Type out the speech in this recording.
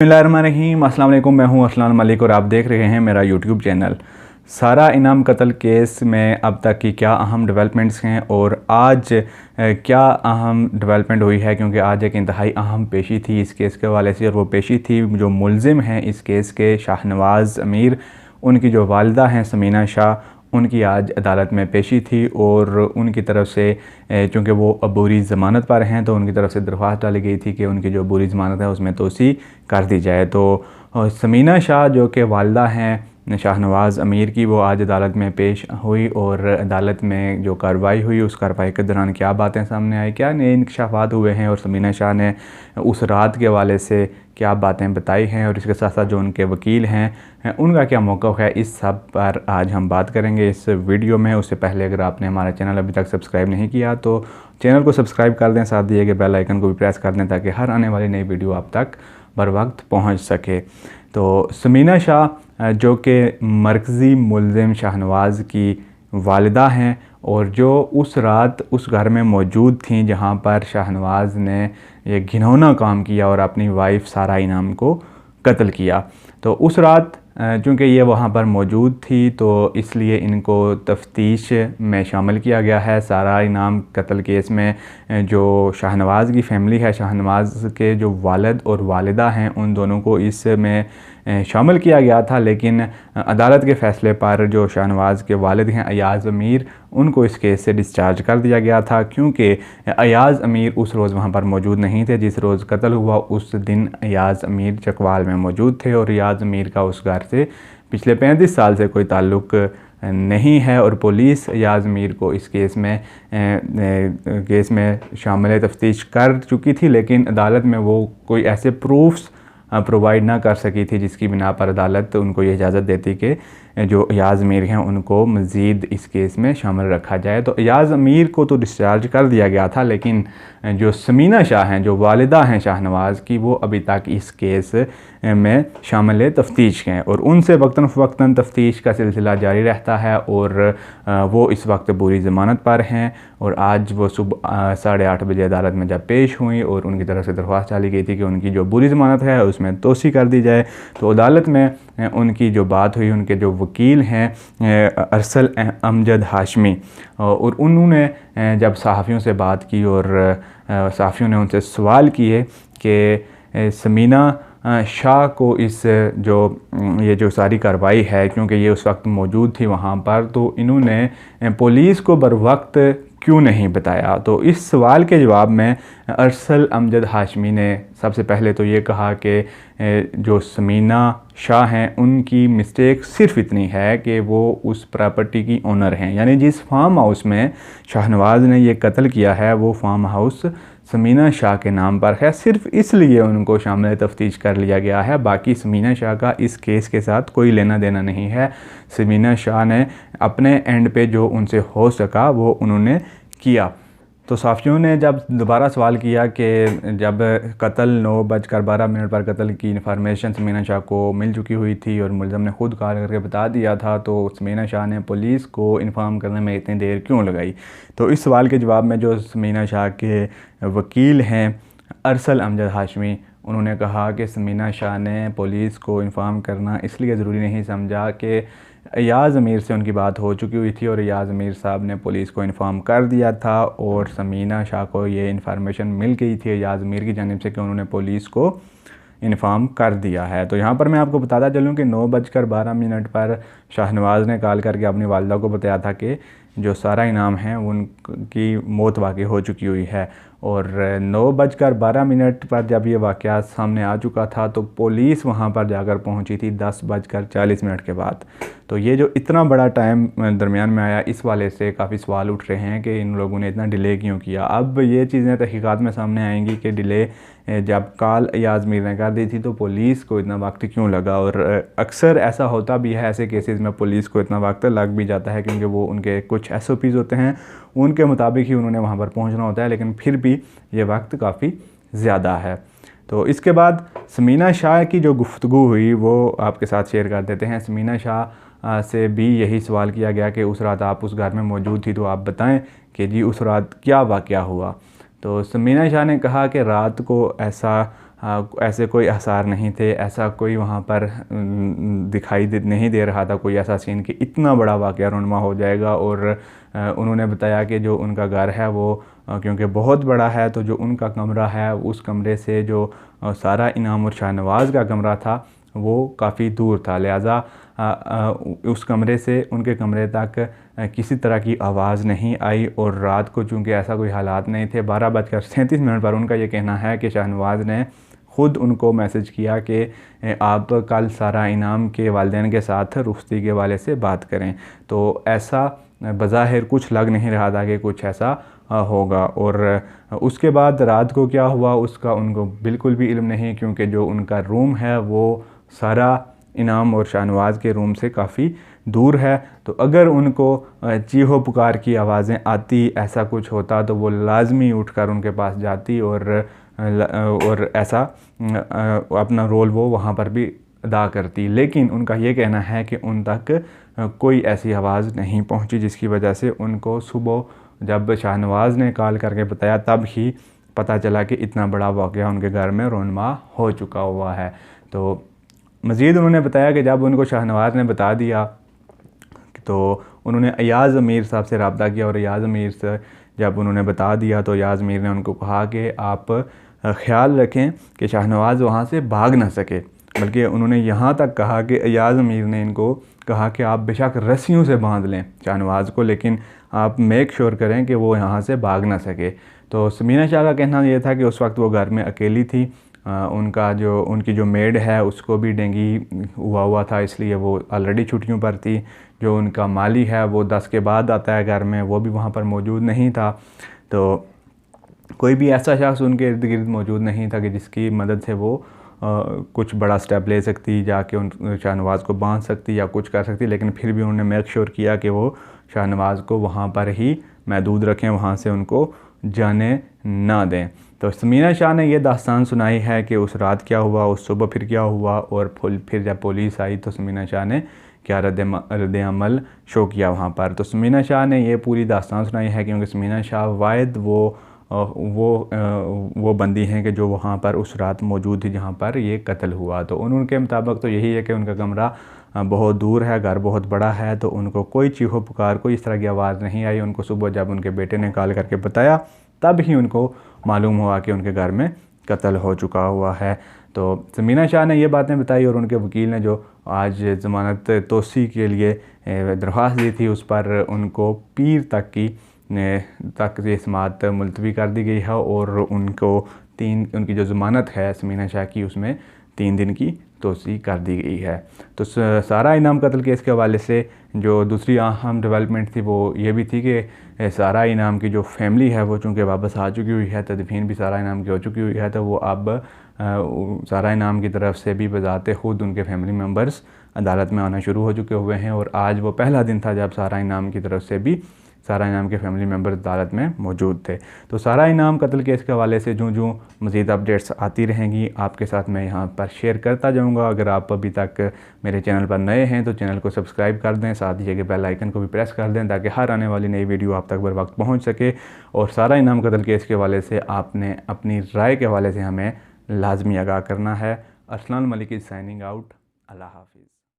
बिस्मिल्लाहिर्रहमानिर्रहीम। अस्सलाम वालेकुम। मैं हूं अरसलान मलिक और आप देख रहे हैं मेरा यूट्यूब चैनल। सारा इनाम कत्ल केस में अब तक की क्या अहम डेवलपमेंट्स हैं और आज क्या अहम डेवलपमेंट हुई है, क्योंकि आज एक इंतहाई अहम पेशी थी इस केस के हवाले से। और वो पेशी थी जो मुलजिम हैं इस केस के, शाहनवाज़ अमीर, उनकी जो वालिदा हैं समीना शाह, उनकी आज अदालत में पेशी थी। और उनकी तरफ से चूँकि वो अबूरी ज़मानत पर हैं तो उनकी तरफ से दरख्वास्त डाली गई थी कि उनकी जो अबूरी ज़मानत है उसमें तोसी कर दी जाए। तो समीना शाह जो कि वालिदा हैं शाहनवाज़ अमीर की, वो आज अदालत में पेश हुई। और अदालत में जो कार्रवाई हुई उस कार्रवाई के दौरान क्या बातें सामने आई, क्या नए इंकशाफात हुए हैं और समीना शाह ने उस रात के हवाले से क्या बातें बताई हैं, और इसके साथ साथ जो उनके वकील हैं उनका क्या मौक़िफ़ है, इस सब पर आज हम बात करेंगे इस वीडियो में। उससे पहले अगर आपने हमारा चैनल अभी तक सब्सक्राइब नहीं किया तो चैनल को सब्सक्राइब कर दें, साथ दिए गए बेल आइकन को भी प्रेस कर दें ताकि हर आने वाली नई वीडियो आप तक बर वक्त पहुँच सके। तो समीना शाह जो कि मरकज़ी मुलजिम शाहनवाज़ की वालिदा हैं और जो उस रात उस घर में मौजूद थीं जहां पर शाहनवाज़ ने ये घिनौना काम किया और अपनी वाइफ सारा इनाम को कत्ल किया। तो उस रात चूँकि ये वहाँ पर मौजूद थी तो इसलिए इनको तफ्तीश में शामिल किया गया है। सारा इनाम कत्ल केस में जो शाहनवाज़ की फ़ैमिली है, शाहनवाज़ के जो वालिद और वालिदा हैं, उन दोनों को इसमें शामिल किया गया था। लेकिन अदालत के फ़ैसले पर जो शाहनवाज़ के वालिद हैं अयाज़ अमीर, उनको इस केस से डिस्चार्ज कर दिया गया था, क्योंकि अयाज़ अमीर उस रोज़ वहाँ पर मौजूद नहीं थे। जिस रोज़ कत्ल हुआ उस दिन अयाज़ अमीर चकवाल में मौजूद थे और अयाज़ अमीर का उस घर से पिछले 35 साल से कोई ताल्लुक़ नहीं है। और पुलिस अयाज़ अमीर को इस केस में शामिल तफ्तीश कर चुकी थी, लेकिन अदालत में वो कोई ऐसे प्रूफ्स प्रोवाइड ना कर सकी थी जिसकी बिना पर अदालत उनको ये इजाज़त देती कि जो अयाज़ अमीर हैं उनको मज़ीद इस केस में शामिल रखा जाए। तो अयाज़ अमीर को तो डिस्चार्ज कर दिया गया था, लेकिन जो समीना शाह हैं, जो वालिदा हैं शाहनवाज़ की, वो अभी तक इस केस में शामिल तफ्तीश हैं और उनसे वक्तन फ़वक्तन तफ्तीश का सिलसिला जारी रहता है। और वो इस वक्त पूरी ज़मानत पर हैं और आज वो सुबह 8:30 बजे अदालत में जब पेश हुई और उनकी तरफ से दरख्वास्त डाली गई थी कि उनकी जो बुरी ज़मानत है उसमें तोसी कर दी जाए। तो अदालत में उनकी जो बात हुई, उनके जो वकील हैं अरसल अमजद हाशमी, और उन्होंने जब सहाफ़ियों से बात की और सहाफ़ियों ने उनसे सवाल किए कि समीना शाह को इस जो सारी कार्रवाई है, क्योंकि ये उस वक्त मौजूद थी वहाँ पर, तो इन्होंने पुलिस को बर वक्त क्यों नहीं बताया। तो इस सवाल के जवाब में अरसल अमजद हाशमी ने सबसे पहले तो ये कहा कि जो समीना शाह हैं उनकी मिस्टेक सिर्फ़ इतनी है कि वो उस प्रॉपर्टी की ओनर हैं, यानी जिस फार्म हाउस में शाहनवाज़ ने ये कत्ल किया है वो फार्म हाउस समीना शाह के नाम पर है। सिर्फ़ इसलिए उनको शामिल तफ्तीश कर लिया गया है, बाकी समीना शाह का इस केस के साथ कोई लेना देना नहीं है। समीना शाह ने अपने एंड पे जो उनसे हो सका वो उन्होंने किया। तो साफ़ियों ने जब दोबारा सवाल किया कि जब कत्ल 9:12 पर कत्ल की इन्फॉर्मेशन समीना शाह को मिल चुकी हुई थी और मुलज़म ने ख़ुद कॉल करके बता दिया था, तो समीना शाह ने पुलिस को इन्फॉर्म करने में इतनी देर क्यों लगाई। तो इस सवाल के जवाब में जो समीना शाह के वकील हैं अरसल अमजद हाशमी, उन्होंने कहा कि समीना शाह ने पुलिस को इन्फॉर्म करना इसलिए ज़रूरी नहीं समझा कि अयाज़ अमीर से उनकी बात हो चुकी हुई थी और अयाज़ अमीर साहब ने पुलिस को इन्फॉर्म कर दिया था और समीना शाह को ये इन्फॉर्मेशन मिल गई थी अयाज़ अमीर की जानिब से कि उन्होंने पुलिस को इन्फॉर्म कर दिया है। तो यहाँ पर मैं आपको बताता चलूँ कि 9:12 पर शाहनवाज़ ने कॉल करके अपनी वालिदा को बताया था कि जो सारा इनाम है उनकी मौत वाक़ई हो चुकी हुई है। और 9:12 पर जब ये वाक़या सामने आ चुका था तो पुलिस वहाँ पर जाकर पहुँची थी 10:40 के बाद। तो ये जो इतना बड़ा टाइम दरमियान में आया, इस वाले से काफ़ी सवाल उठ रहे हैं कि इन लोगों ने इतना डिले क्यों किया। अब ये चीज़ें तहक़ीक़ात में सामने आएंगी कि डिले जब कॉल अयाज़ अमीर ने कर दी थी तो पुलिस को इतना वक्त क्यों लगा। और अक्सर ऐसा होता भी है, ऐसे केसेस में पुलिस को इतना वक्त लग भी जाता है क्योंकि वो उनके कुछ SOPs होते हैं, उनके मुताबिक ही उन्होंने वहाँ पर पहुँचना होता है, लेकिन फिर भी ये वक्त काफ़ी ज़्यादा है। तो इसके बाद समीना शाह की जो गुफ्तगू हुई वो आपके साथ शेयर कर देते हैं। समीना शाह से भी यही सवाल किया गया कि उस रात आप उस घर में मौजूद थी, तो आप बताएं कि जी उस रात क्या वाक़या हुआ। तो समीना शाह ने कहा कि रात को ऐसा ऐसे कोई आसार नहीं थे, ऐसा कोई वहाँ पर नहीं दे रहा था कोई ऐसा सीन कि इतना बड़ा वाक़या रुनमा हो जाएगा। और उन्होंने बताया कि जो उनका घर है वो क्योंकि बहुत बड़ा है, तो जो उनका कमरा है उस कमरे से जो सारा इनाम और शाहनवाज़ का कमरा था वो काफ़ी दूर था, लिहाजा उस कमरे से उनके कमरे तक किसी तरह की आवाज़ नहीं आई। और रात को चूँकि ऐसा कोई हालात नहीं थे, 12:37 पर उनका ये कहना है कि शाहनवाज़ ने ख़ुद उनको मैसेज किया कि आप कल सारा इनाम के वालिदैन के साथ रुखसती के वाले से बात करें। तो ऐसा बज़ाहिर कुछ लग नहीं रहा था कि कुछ ऐसा होगा। और उसके बाद रात को क्या हुआ उसका उनको बिल्कुल भी इल्म नहीं, क्योंकि जो उनका रूम है वो सारा इनाम और शाहनवाज़ के रूम से काफ़ी दूर है। तो अगर उनको चीहो पुकार की आवाज़ें आती, ऐसा कुछ होता, तो वो लाजमी उठकर उनके पास जाती और ऐसा अपना रोल वो वहाँ पर भी अदा करती। लेकिन उनका ये कहना है कि उन तक कोई ऐसी आवाज़ नहीं पहुँची, जिसकी वजह से उनको सुबह जब शाहनवाज़ ने कॉल करके बताया तब ही पता चला कि इतना बड़ा वाक़या उनके घर में रोनमा हो चुका हुआ है। तो मज़ीद उन्होंने बताया कि जब उनको शाहनवाज़ ने बता दिया तो उन्होंने अयाज़ अमीर साहब से रब्ता किया, और अयाज़ अमीर से जब उन्होंने बता दिया तो अयाज़ अमीर ने उनको कहा कि आप ख़्याल रखें कि शाहनवाज़ वहाँ से भाग ना सके। बल्कि उन्होंने यहाँ तक कहा कि अयाज़ अमीर ने इनको कहा कि आप बेशक रस्सियों से बांध लें शाहनवाज़ को, लेकिन आप मेक श्योर करें कि वो यहाँ से भाग ना सके। तो समीना शाह का कहना ये था कि उस वक्त वो घर में अकेली थी, उनकी जो मेड है उसको भी डेंगू हुआ था, इसलिए वो ऑलरेडी छुट्टियों पर थी। जो उनका माली है वो 10 के बाद आता है घर में, वो भी वहाँ पर मौजूद नहीं था। तो कोई भी ऐसा शख्स उनके इर्द गिर्द मौजूद नहीं था कि जिसकी मदद से वो कुछ बड़ा स्टेप ले सकती, जाके उन शाहनवाज़ को बांध सकती या कुछ कर सकती। लेकिन फिर भी उन्होंने मेक श्योर किया कि वो शाहनवाज़ को वहाँ पर ही महदूद रखें, वहाँ से उनको जाने ना दें। तो समीना शाह ने ये दास्तान सुनाई है कि उस रात क्या हुआ, उस सुबह फिर क्या हुआ, और फिर जब पुलिस आई तो समीना शाह ने क्या रद्द अमल शो किया वहाँ पर। तो समीना शाह ने ये पूरी दास्तान सुनाई है, क्योंकि समीना शाह वाहिद वो बंदी हैं कि जो वहाँ पर उस रात मौजूद थी जहाँ पर ये कत्ल हुआ। तो उनके मुताबिक तो यही है कि उनका कमरा बहुत दूर है, घर बहुत बड़ा है, तो उनको कोई चीहो पुकार, कोई इस तरह की आवाज़ नहीं आई। उनको सुबह जब उनके बेटे ने कॉल करके बताया तब ही उनको मालूम हुआ कि उनके घर में कत्ल हो चुका हुआ है। तो समीना शाह ने ये बातें बताई, और उनके वकील ने जो आज ज़मानत तोसी के लिए दरख्वास्त दी थी उस पर उनको पीर तक ये समाअत मुलतवी कर दी गई है, और उनकी जो ज़मानत है समीना शाह की उसमें 3 दिन की तोसी कर दी गई है। तो सारा इनाम कत्ल केस के हवाले से जो दूसरी अहम डेवलपमेंट थी वो ये भी थी कि सारा इनाम की जो फैमिली है वो चूँकि वापस आ चुकी हुई है, तदफीन भी सारा इनाम की हो चुकी हुई है, तो वो अब सारा इनाम की तरफ से भी बजाते खुद उनके फैमिली मेम्बर्स अदालत में आना शुरू हो चुके हुए हैं। और आज वो पहला दिन था जब सारा इनाम की तरफ से भी सारा इनाम के फैमिली मेम्बर अदालत में मौजूद थे। तो सारा इनाम कत्ल केस के हवाले से जो मज़ीद अपडेट्स आती रहेंगी आपके साथ मैं यहाँ पर शेयर करता जाऊँगा। अगर आप अभी तक मेरे चैनल पर नए हैं तो चैनल को सब्सक्राइब कर दें, साथ ही बेल आइकन को भी प्रेस कर दें ताकि हर आने वाली नई वीडियो आप तक बर वक्त पहुँच सके। और सारा इनाम कत्ल केस के हवाले से आपने अपनी राय के हवाले से हमें लाजमी आगाह करना है। Arsalan Malik is signing out. अल्लाह हाफिज़।